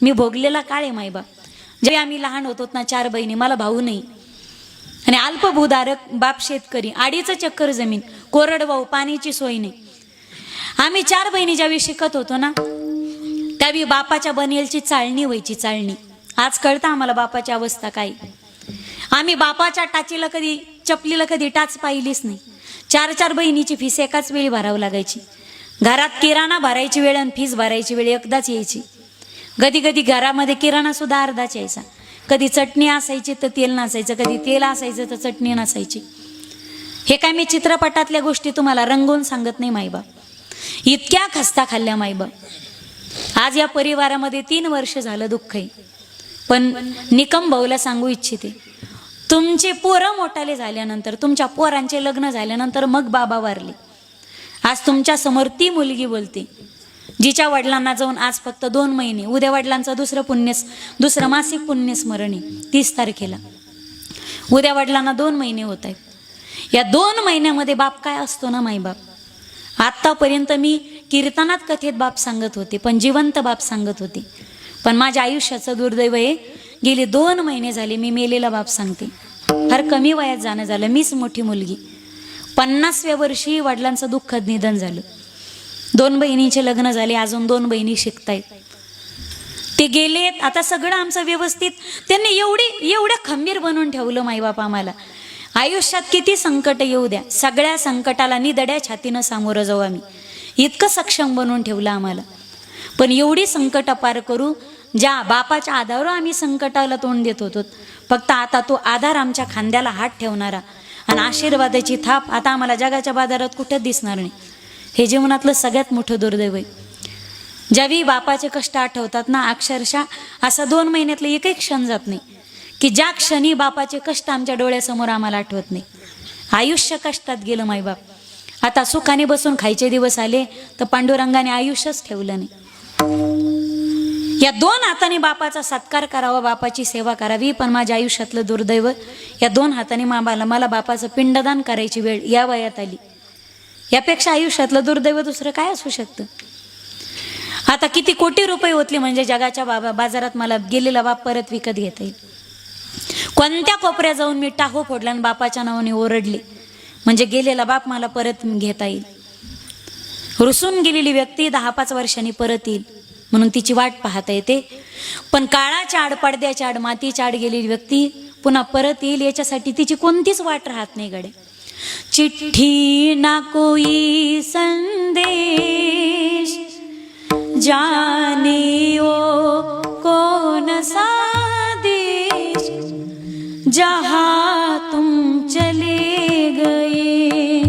मी भोगलेला काळ आहे मायबाप. जेव्हा आम्ही लहान होतो ना, 4 बहिणी, मला भाऊ नाही आणि अल्पभूधारक बाप शेतकरी, 2.5 चक्कर जमीन, कोरडवाहू, पाण्याची सोय नाही. आम्ही 4 बहिणी ज्यावेळी शिकत होतो ना, त्यावेळी बापाच्या बनेलची चाळणी व्हायची, चाळणी. आज कळतं आम्हाला बापाची अवस्था काय. आम्ही बापाच्या टाचीला कधी, चपलीला कधी टाच पाहिलीच नाही. 4 बहिणीची फीस एकाच वेळी भरावं लागायची. घरात किराणा भरायची वेळ आणि फीस भरायची वेळ एकदाच यायची. कधी कधी घरामध्ये किराणा सुद्धा अर्धाच यायचा. कधी चटणी असायची तर तेल नसायचं, कधी तेल असायचं तर चटणी नसायची. हे काय मी चित्रपटातल्या गोष्टी तुम्हाला रंगवून सांगत नाही मायबाप. इतक्या खस्ता खाल्ल्या मायबाप. आज या परिवारामध्ये 3 वर्ष झालं दुःख आहे. पण निकम भाऊला सांगू इच्छिते, तुमचे पोरं मोठाले झाल्यानंतर, तुमच्या पोरांचे लग्न झाल्यानंतर मग बाबा वारले. आज तुमच्या समोर ती मुलगी बोलते जिच्या वडिलांना जाऊन आज फक्त 2 महिने. उद्या वडिलांचं दुसरं मासिक पुण्यस्मरण आहे 30 तारखेला. उद्या वडिलांना 2 महिने होत आहेत. या 2 महिन्यामध्ये बाप काय असतो ना मायबाप. आत्तापर्यंत मी कीर्तनात कथेत बाप सांगत होते, पण जिवंत बाप सांगत होते. पण माझ्या आयुष्याचं दुर्दैव आहे, गेले 2 महिने झाले मी मेलेला बाप सांगते. फार कमी वयात जाणं झालं. मीच मोठी मुलगी. 50व्या वर्षी वडिलांचं दुःखद निधन झालं. 2 बहिणींचे लग्न झाले, अजून 2 बहिणी शिकतायत. ते गेलेत. आता सगळं आमचं व्यवस्थित. त्यांनी एवढं खंबीर बनवून ठेवलं मायबाप आम्हाला. आयुष्यात किती संकट येऊ द्या, सगळ्या संकटाला निदड्या छातीनं सामोरं जाऊ आम्ही. इतकं सक्षम बनवून ठेवलं आम्हाला. पण एवढी संकट पार करू, ज्या बापाच्या आधारावर आम्ही संकटाला तोंड देत होतो, फक्त आता तो आधार आमच्या खांद्याला हात ठेवणारा आणि आशीर्वादाची थाप आता आम्हाला जगाच्या बाजारात कुठंच दिसणार नाही. हे जीवनातलं सगळ्यात मोठं दुर्दैव आहे. ज्यावेळी बापाचे कष्ट आठवतात ना, अक्षरशः असा 2 महिन्यातलं एकही क्षण जात नाही की ज्या क्षणी बापाचे कष्ट आमच्या डोळ्यासमोर आम्हाला आठवत नाही. आयुष्य कष्टात गेलं मायबाप. आता सुखाने बसून खायचे दिवस आले तर पांडुरंगाने आयुष्यच ठेवलं नाही. या 2 हाताने बापाचा सत्कार करावा, बापाची सेवा करावी. पण माझ्या आयुष्यातलं दुर्दैव, या 2 हाताने मला बापाचं पिंडदान करायची वेळ या वयात आली. यापेक्षा आयुष्यातलं दुर्दैव दुसरं काय असू शकतं. आता किती कोटी रुपये होतले म्हणजे जगाच्या बाजारात मला गेलेला बाप परत विकत घेता येईल. कोणत्या कोपऱ्यात जाऊन मी टाहो फोडला आणि बापाच्या नावाने ओरडले म्हणजे गेलेला बाप मला परत घेता येईल. रुसून गेलेली व्यक्ती 10-5 वर्षांनी परत येईल म्हणून तिची वाट पाहता येते. पण काळाच्या आड, पडद्याच्या आड, मातीच्या आड गेलेली व्यक्ती पुन्हा परत येईल याच्यासाठी तिची कोणतीच वाट राहत नाही गडे. चिट्ठी ना कोई संदेश, जाने ओ कौन सा देश, जहाँ तुम चले गए,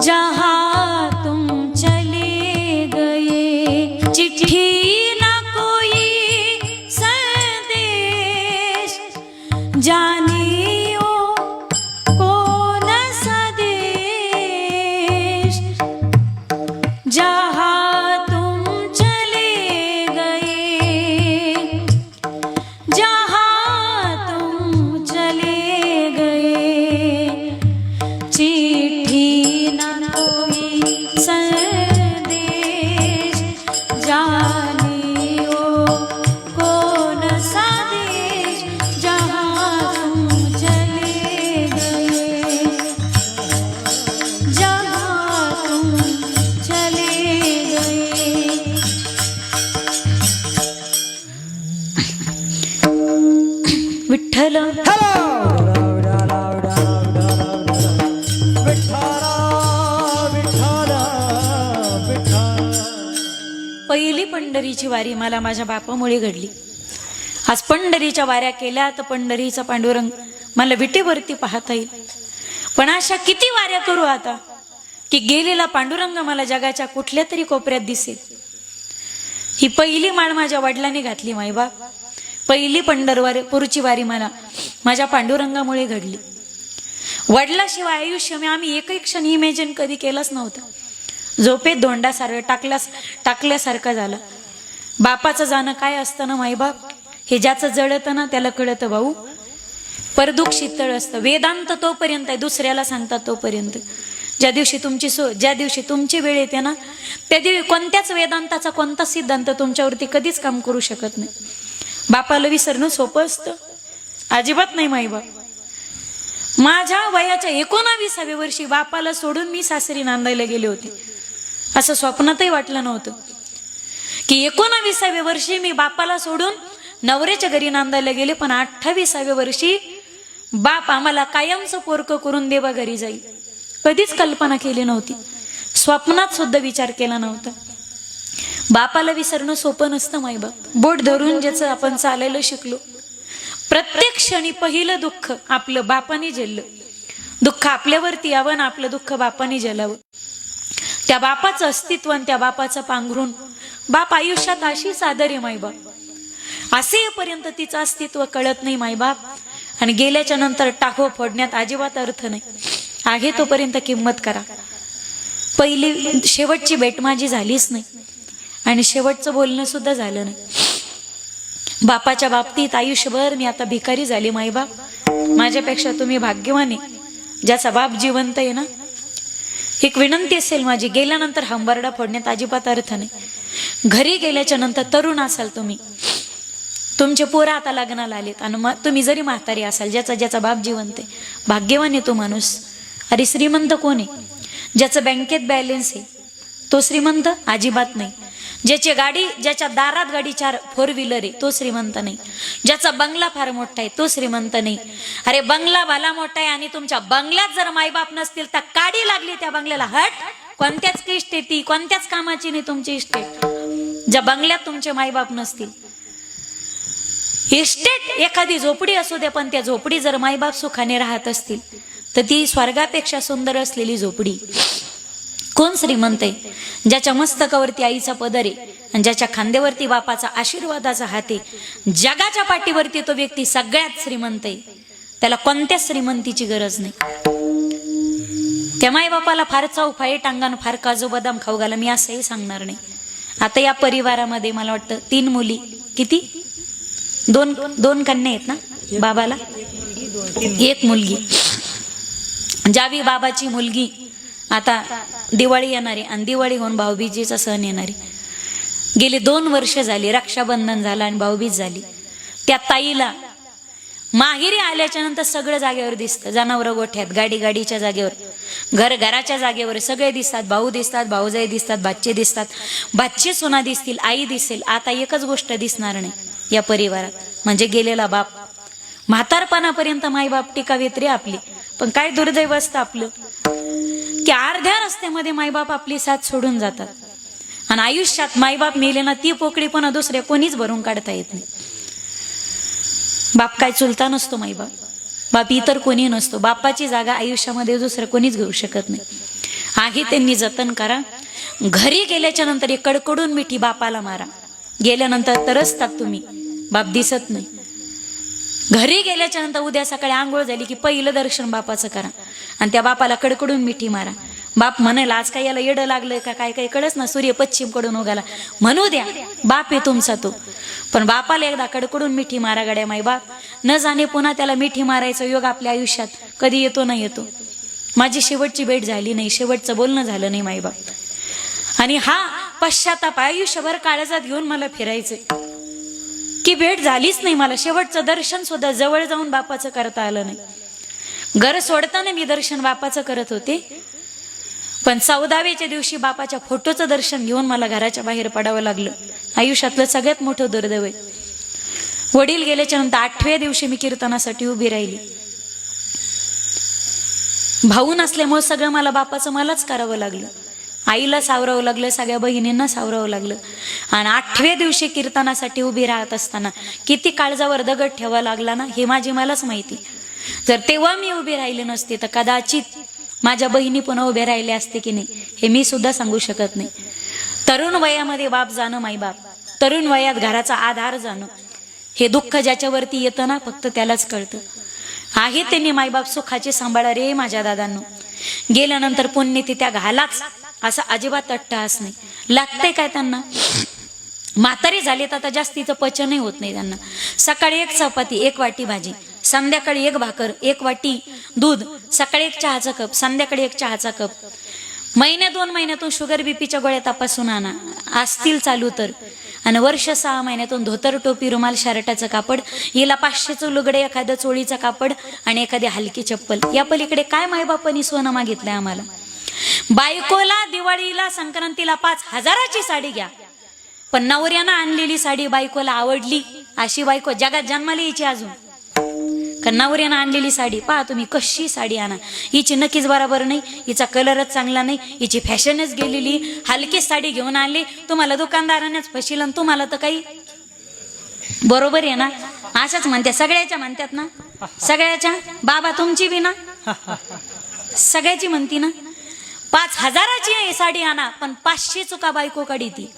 जहाँ तुम चले गए. चिट्ठी ना कोई संदेश, जाने जहाँ तुम चले गए, जहाँ तुम चले गए. चिट्ठी ना कोई संदेश, जाने ओ कौन सा देश, जहाँ तुम चले गए, जहाँ तुम विठ्ठल. पहिली पंढरीची वारी मला माझ्या बापामुळे घडली. आज पंढरीच्या वाऱ्या केल्या तर पंढरीचा पांडुरंग मला विटेवरती पाहता येईल. पण अशा किती वाऱ्या करू आता की गेलेला पांडुरंग मला जगाच्या कुठल्या तरी कोपऱ्यात दिसेल. ही पहिली माळ माझ्या वडिलांनी घातली मायबाप. पहिली पंढरपूरची वारी मला माझ्या पांडुरंगामुळे घडली. वडिलाशिवाय आयुष्य मी आम्ही एकही क्षण इमॅजिन कधी केलंच नव्हतं. झोपेत धोंडासारखं टाकल्यासारखं झालं. बापाचं जाणं काय असतं ना मायबाप, हे ज्याचं जळतं ना त्याला कळतं भाऊ. परदुःख शीतळ असतं. वेदांत तोपर्यंत आहे, दुसऱ्याला सांगतात तोपर्यंत. ज्या दिवशी तुमची वेळ येते ना, त्या दिवशी कोणत्याच वेदांताचा कोणता सिद्धांत तुमच्यावरती कधीच काम करू शकत नाही. बापाला विसरणं सोपं असतं? अजिबात नाही. माईबाप, माझ्या वयाच्या 19व्या वर्षी बापाला सोडून मी सासरी नांदायला गेले होते. असं स्वप्नातही वाटलं नव्हतं की 19व्या वर्षी मी बापाला सोडून नवऱ्याच्या घरी नांदायला गेले. पण 28व्या वर्षी बाप आम्हाला कायमचं पोरकं करून देवा घरी जाईल. कधीच कल्पना केली नव्हती, स्वप्नात सुद्धा विचार केला नव्हता. बापाला विसरणं सोपं नसतं माईबाप. बोट धरून ज्याचं आपण चालायला शिकलो, प्रत्येक क्षणी पहिलं दुःख आपलं बापाने झेललं. दुःख आपल्यावरती यावं ना आपलं दुःख बापाने झेलावं. त्या बापाचं अस्तित्व आणि त्या बापाचं पांघरून बाप आयुष्यात अशी सादर आहे माईबाप. असेपर्यंत तिचं अस्तित्व कळत नाही माईबाप. आणि गेल्याच्या नंतर टाको फोडण्यात अजिबात अर्थ नाही. आहे तोपर्यंत किंमत करा. पहिली शेवटची भेट माझी झालीच नाही आणि शेवटचं बोलणं सुद्धा झालं नाही. बापाच्या बाबतीत आयुष्यभर मी आता भिकारी झाली माईबाप. माझ्यापेक्षा तुम्ही भाग्यवान आहे ज्याचा बाप जिवंत आहे ना. एक विनंती असेल माझी, गेल्यानंतर हंबरडा फोडण्यात अजिबात अर्थ नाही. घरी गेल्याच्या नंतर तरुण असाल तुम्ही, तुमचे पोरं आता लग्नाला आलेत आणि तुम्ही जरी म्हातारी असाल, ज्याचा बाप जिवंत आहे, भाग्यवान आहे तो माणूस. अरे श्रीमंत कोण आहे? ज्याचं बँकेत बॅलन्स आहे तो श्रीमंत अजिबात नाही. ज्याच्या दारात गाडी 4 4 व्हीलर आहे तो श्रीमंत नाही. ज्याचा बंगला फार मोठा आहे तो श्रीमंत नाही. अरे बंगला भला मोठा आहे आणि तुमच्या बंगल्यात जर मायबाप नसतील तर काडी लागली त्या बंगल्याला. हट, कोणत्याच इस्टेटी कोणत्याच कामाची नाही तुमची इस्टेट ज्या बंगल्यात तुमचे मायबाप नसतील. इस्टेट एखादी झोपडी असू दे, पण त्या झोपडी जर मायबाप सुखाने राहत असतील तर ती स्वर्गापेक्षा सुंदर असलेली झोपडी. कोण श्रीमंत आहे? ज्याच्या मस्तकावरती आईचा पदर आहे आणि ज्याच्या खांद्यावरती बापाचा आशीर्वादाचा हात आहे. जगाच्या पाठीवरती तो व्यक्ती सगळ्यात श्रीमंत आहे. त्याला कोणत्याच श्रीमंतीची गरज नाही. त्या मायबापाला फार चौफाई टांगान फार काजू बदाम खाऊ घाला मी असंही सांगणार नाही. आता या परिवारामध्ये मला वाटतं 3 मुली, किती 2 कन्या आहेत ना बाबाला, 1 मुलगी. जावी बाबाची मुलगी आता दिवाळी येणारी आणि दिवाळी होऊन भाऊबीजेचा सण येणारी. गेली 2 वर्ष झाली, रक्षाबंधन झालं आणि भाऊबीज झाली. त्या ताईला माहेरी आल्याच्या नंतर सगळं जागेवर दिसतं. जनावरं गोठ्यात, गाडीच्या जागेवर, घराच्या जागेवर सगळे दिसतात. भाऊ दिसतात, भाऊजाई दिसतात, बाच्चे दिसतात, बाच्चे सुना दिसतील, आई दिसेल. आता एकच गोष्ट दिसणार नाही या परिवारात, म्हणजे गेलेला बाप. म्हातारपणापर्यंत मायबाप टिकावेत रे आपली. पण काय दुर्दैव असतं आपलं की अर्ध्या रस्त्यामध्ये मायबाप आपली साथ सोडून जातात. आणि आयुष्यात मायबाप मेले ना ती पोकळी पण दुसऱ्या कोणीच भरून काढता येत नाही. बाप काय चुलता नसतो मायबाप, बाप इतर कोणी नसतो. बापाची जागा आयुष्यामध्ये दुसरं कोणीच घेऊ शकत नाही. आहे त्यांनी जतन करा. घरी गेल्याच्या नंतर एक कडकडून मिठी बापाला मारा. गेल्यानंतर तरसतात तुम्ही, बाप दिसत नाही. घरी गेल्याच्या नंतर उद्या सकाळी आंघोळ झाली की पहिलं दर्शन बापाचं करा आणि त्या बापाला कडकडून मिठी मारा. बाप म्हणाल आज काय याला येडं लागलंय का काय काय कळच ना, सूर्य पश्चिम कडून उगाला, म्हणू द्या, बाप आहे तुमचा तो. पण बापाला एकदा कडकडून मिठी मारा गड्या माय बाप. न जाणे पुन्हा त्याला मिठी मारायचा योग आपल्या आयुष्यात कधी येतो ना येतो. माझी शेवटची भेट झाली नाही, शेवटचं बोलणं झालं नाही माय बाप. आणि हा पश्चाताप आयुष्यभर काळजात घेऊन मला फिरायचंय की भेट झालीच नाही. मला शेवटचं दर्शन सुद्धा जवळ जाऊन बापाचं करता आलं नाही. घर सोडताना मी दर्शन बापाचं करत होते, पण 14व्याच्या दिवशी बापाच्या फोटोचं दर्शन घेऊन मला घराच्या बाहेर पडावं लागलं. आयुष्यातलं सगळ्यात मोठं दुर्दैव आहे. वडील गेल्याच्या नंतर 8व्या दिवशी मी कीर्तनासाठी उभी राहिली. भाऊ नसल्यामुळे सगळं मला बापाचं मलाच करावं लागलं. आईला सावरावं लागलं, सगळ्या बहिणींना सावरावं लागलं. आणि 8व्या दिवशी कीर्तनासाठी उभी राहत असताना किती काळजावर दगड ठेवा लागला ना हे माझी मलाच माहिती. जर तेव्हा मी उभी राहिली नसते तर कदाचित माझ्या बहिणी पुन्हा उभ्या राहिले असते की नाही हे मी सुद्धा सांगू शकत नाही. तरुण वयामध्ये बाप जाणं मायबाप, तरुण वयात घराचा आधार जाणं, हे दुःख ज्याच्यावरती येतं ना फक्त त्यालाच कळतं. आहे त्यांनी मायबाप सुखाचे सांभाळा रे माझ्या दादांनो. गेल्यानंतर पुण्यती त्या घालाच असं अजिबात अट्टहास नाही. लागतंय काय त्यांना? म्हातारी झाली तर आता जास्तीचं पचनही होत नाही त्यांना. सकाळी 1 चपाती 1 वाटी भाजी, संध्याकाळी 1 भाकर, 1 वाटी दूध, सकाळी 1 चहाचा कप, संध्याकाळी 1 चहाचा कप. महिन्या 2 महिन्यातून शुगर बीपीच्या गोळ्या तपासून आणा असतील चालू तर. आणि वर्ष 6 महिन्यातून धोतर, टोपी, रुमाल, शर्टाचं कापड, हिला 500चं लुगडे, एखादं चोळीचं कापड आणि एखादी हलकी चप्पल. या पलीकडे काय मायबापांनी सोनं मागितलंय आम्हाला? बायकोला दिवाळीला संक्रांतीला 5,000ची साडी घ्या, पण नवऱ्यानं आणलेली साडी बायकोला आवडली अशी बायको जगात जन्माला यायची अजून का? नवऱ्यानं आणलेली साडी पहा तुम्ही, कशी साडी आणा, हिची नक्कीच बरोबर नाही, हिचा कलरच चांगला नाही, हिची फॅशनच गेलेली, हलकी साडी घेऊन आणली. तुम्हाला दुकानदारानेच फशील आणि तुम्हाला तर काही बरोबर आहे ना? अशाच म्हणते, सगळ्याच्या म्हणतात ना, सगळ्याच्या. बाबा तुमची बी ना, सगळ्याची म्हणती ना. 5,000ची साडी आणा, पण 500 चुका बायको काढी ती.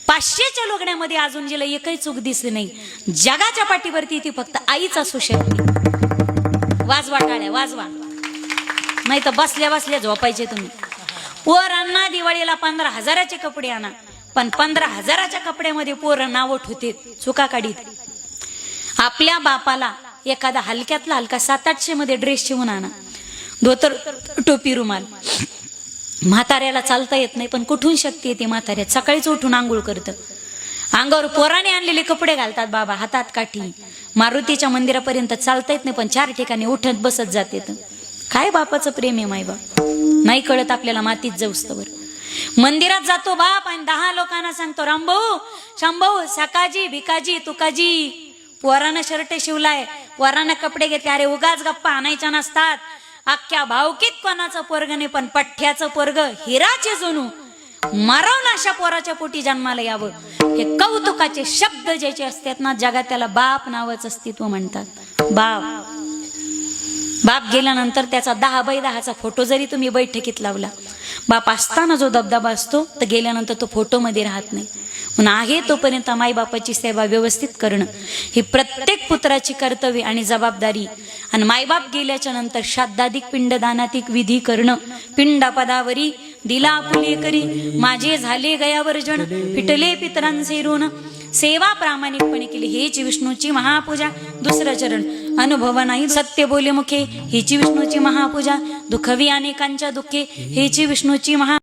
500च्या लुगड्यामध्ये अजून जिला एकही चूक दिसली नाही. जगाच्या पाठीवरती ती फक्त आईच असू शकते. वाजवा टाळ्या, वाजवा, नाही तर बसल्या बसल्या झोपायचे तुम्ही. पोरांना दिवाळीला 15,000चे कपडे आणा, पण 15,000च्या कपड्यामध्ये पोरं नाव ठेवते, चुका काढीत. आपल्या बापाला एखादा हलक्यातला हलका 700-800 मध्ये ड्रेस शिवून आणा, धोतर, टोपी, रुमाल. म्हाताऱ्याला चालता येत नाही, पण कुठून शक्ती येते म्हाताऱ्यात? सकाळीच उठून आंघोळ करतं, अंगावर पोराने आणलेले कपडे घालतात बाबा, हातात काठी. मारुतीच्या मंदिरापर्यंत चालता येत नाही, पण 4 ठिकाणी उठत बसत जाते. काय बापाचं प्रेम आहे मायबाप, नाही कळत आपल्याला मातीत जाऊस्तवर. मंदिरात जातो बाप आणि 10 लोकांना सांगतो, रामभाऊ, शांभाऊ, सकाजी, भिकाजी, तुकाजी. पोरानं शर्ट शिवलाय, पोरानं कपडे घेतले, अरे उगाच गप्पा आणायच्या नसतात. अख्ख्या भावकीत कोणाचं पोरग नाही, पण पठ्ठ्याचं पोरग हिराचे जणू मरवून अशा पोराच्या पोटी जन्माला यावं. हे कौतुकाचे शब्द ज्याचे असतात ना, जगात त्याला बाप नावाचं अस्तित्व म्हणतात. बाप बाप गेल्यानंतर त्याचा 10x10चा फोटो जरी तुम्ही बैठकीत लावला, बाप असताना जो दबदबा असतो, तर गेल्यानंतर तो फोटोमध्ये राहत नाही. म्हणून आहे तोपर्यंत मायबापाची सेवा व्यवस्थित करणं ही प्रत्येक पुत्राची कर्तव्य आणि जबाबदारी. आणि मायबाप गेल्याच्या नंतर श्राद्धाधिक पिंडदानाधिक विधी करणं. पिंडापदावरी दिला फुले करी, माझे झाले गयावर्जन, फिटले पितरांचे ऋण. सेवा प्रामाणिकपणे केली हीची विष्णूची महापूजा. 2रं चरण, अनुभव नाही सत्य बोले मुखे, हीची विष्णूची महापूजा. दुःखवी अनेकांच्या दुःखे, हीची विष्णूची महा